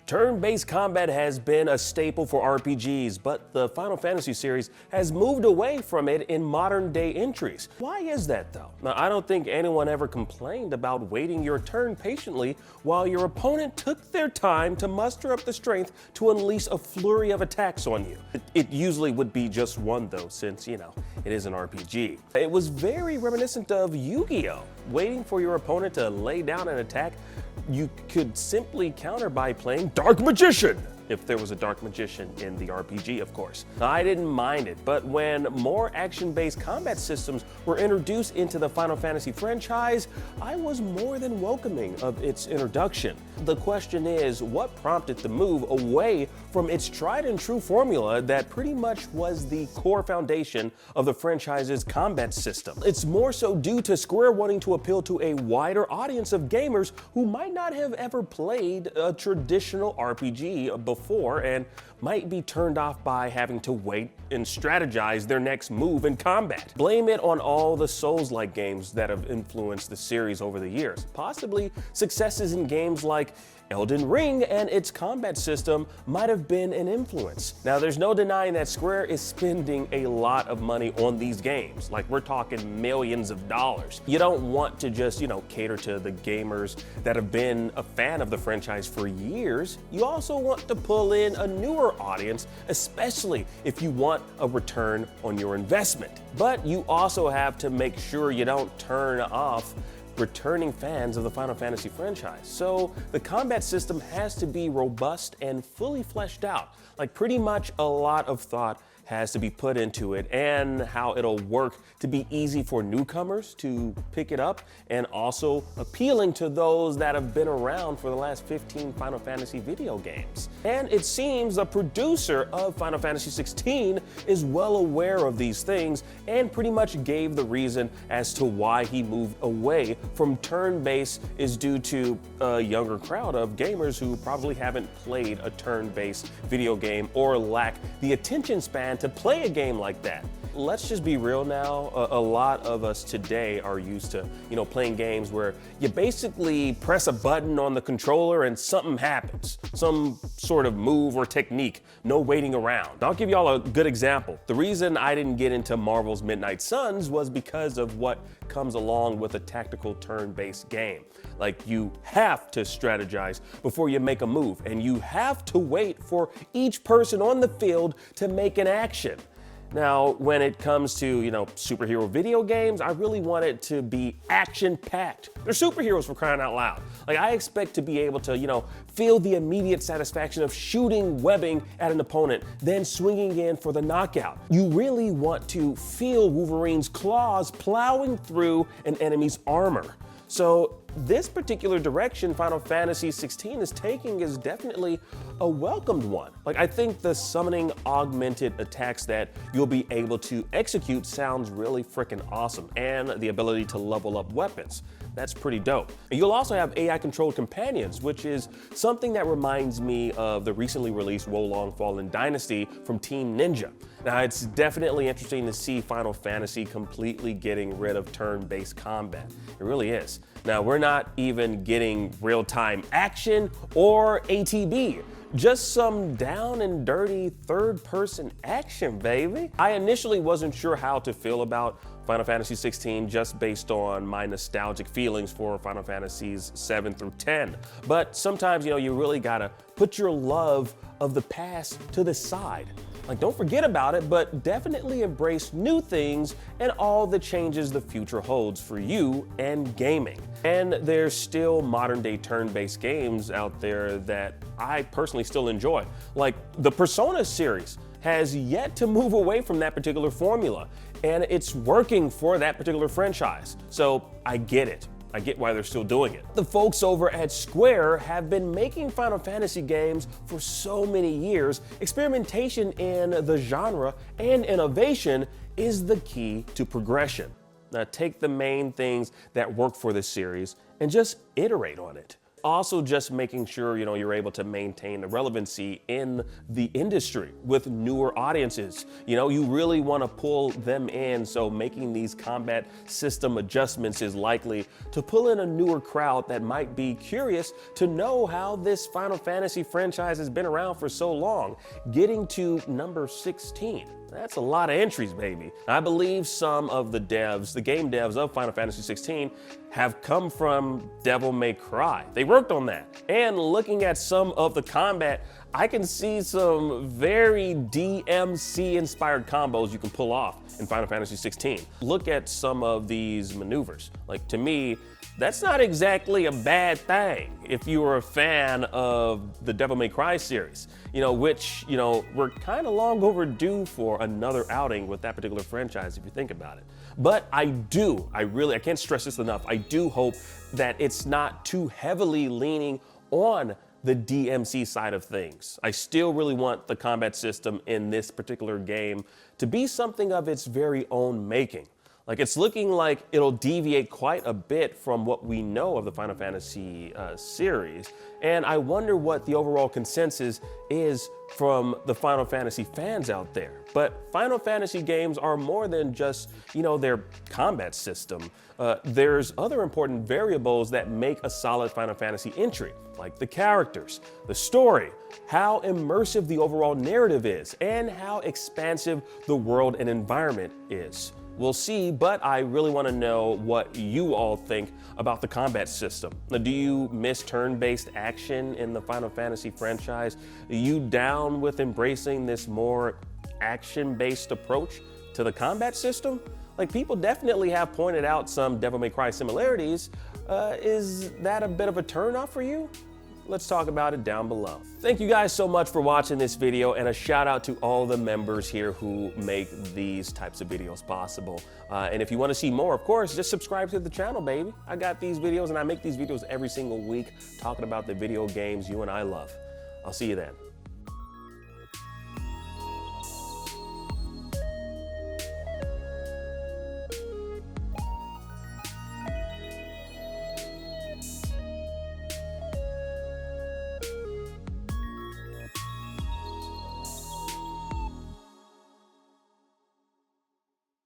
Turn-based combat has been a staple for RPGs, but the Final Fantasy series has moved away from it in modern-day entries. Why is that, though? Now, I don't think anyone ever complained about waiting your turn patiently while your opponent took their time to muster up the strength to unleash a flurry of attacks on you. It usually would be just one, though, since, it is an RPG. It was very reminiscent of Yu-Gi-Oh! Waiting for your opponent to lay down an attack you could simply counter by playing Dark Magician, if there was a Dark Magician in the RPG, of course. I didn't mind it, but when more action-based combat systems were introduced into the Final Fantasy franchise, I was more than welcoming of its introduction. The question is, what prompted the move away from its tried and true formula that pretty much was the core foundation of the franchise's combat system? It's more so due to Square wanting to appeal to a wider audience of gamers who might not have ever played a traditional RPG before and might be turned off by having to wait and strategize their next move in combat. Blame it on all the Souls-like games that have influenced the series over the years. Possibly successes in games like Elden Ring and its combat system might have been an influence. Now, there's no denying that Square is spending a lot of money on these games. Like, we're talking millions of dollars. You don't want to just, cater to the gamers that have been a fan of the franchise for years. You also want to pull in a newer audience, especially if you want a return on your investment. But you also have to make sure you don't turn off returning fans of the Final Fantasy franchise. So the combat system has to be robust and fully fleshed out. Like, pretty much a lot of thought has to be put into it and how it'll work to be easy for newcomers to pick it up and also appealing to those that have been around for the last 15 Final Fantasy video games. And it seems the producer of Final Fantasy 16 is well aware of these things and pretty much gave the reason as to why he moved away from turn-based is due to a younger crowd of gamers who probably haven't played a turn-based video game or lack the attention span to play a game like that. Let's just be real now. A lot of us today are used to, playing games where you basically press a button on the controller and something happens. Some sort of move or technique, no waiting around. I'll give y'all a good example. The reason I didn't get into Marvel's Midnight Suns was because of what comes along with a tactical turn-based game. Like, you have to strategize before you make a move, and you have to wait for each person on the field to make an action. Now, when it comes to, superhero video games, I really want it to be action-packed. They're superheroes, for crying out loud. Like, I expect to be able to, feel the immediate satisfaction of shooting webbing at an opponent, then swinging in for the knockout. You really want to feel Wolverine's claws plowing through an enemy's armor. So this particular direction Final Fantasy 16 is taking is definitely a welcomed one. Like, I think the summoning augmented attacks that you'll be able to execute sounds really freaking awesome, and the ability to level up weapons. That's pretty dope. And you'll also have AI-controlled companions, which is something that reminds me of the recently released Wolong Fallen Dynasty from Team Ninja. Now, it's definitely interesting to see Final Fantasy completely getting rid of turn-based combat. It really is. Now, we're not even getting real-time action or ATB. Just some down and dirty third-person action, baby. I initially wasn't sure how to feel about Final Fantasy 16 just based on my nostalgic feelings for Final Fantasies 7 through 10. But sometimes, you really gotta put your love of the past to the side. Like, don't forget about it, but definitely embrace new things and all the changes the future holds for you and gaming. And there's still modern day turn-based games out there that I personally still enjoy. Like, the Persona series has yet to move away from that particular formula, and it's working for that particular franchise. So I get it. I get why they're still doing it. The folks over at Square have been making Final Fantasy games for so many years. Experimentation in the genre and innovation is the key to progression. Now, take the main things that work for this series and just iterate on it. also just making sure, you're able to maintain the relevancy in the industry with newer audiences. You really want to pull them in, so making these combat system adjustments is likely to pull in a newer crowd that might be curious to know how this Final Fantasy franchise has been around for so long. Getting to number 16. That's a lot of entries, baby. I believe some of the game devs of Final Fantasy 16 have come from Devil May Cry. They worked on that. And looking at some of the combat, I can see some very DMC-inspired combos you can pull off in Final Fantasy 16. Look at some of these maneuvers. Like, to me, that's not exactly a bad thing if you were a fan of the Devil May Cry series, which, we're kind of long overdue for another outing with that particular franchise if you think about it. But I can't stress this enough, I do hope that it's not too heavily leaning on the DMC side of things. I still really want the combat system in this particular game to be something of its very own making. Like, it's looking like it'll deviate quite a bit from what we know of the Final Fantasy series, and I wonder what the overall consensus is from the Final Fantasy fans out there. But Final Fantasy games are more than just, their combat system. There's other important variables that make a solid Final Fantasy entry, like the characters, the story, how immersive the overall narrative is, and how expansive the world and environment is. We'll see, but I really want to know what you all think about the combat system. Now, do you miss turn-based action in the Final Fantasy franchise? Are you down with embracing this more action-based approach to the combat system? Like, people definitely have pointed out some Devil May Cry similarities. Is that a bit of a turn-off for you? Let's talk about it down below. Thank you guys so much for watching this video, and a shout out to all the members here who make these types of videos possible. And if you want to see more, of course, just subscribe to the channel, baby. I got these videos, and I make these videos every single week talking about the video games you and I love. I'll see you then.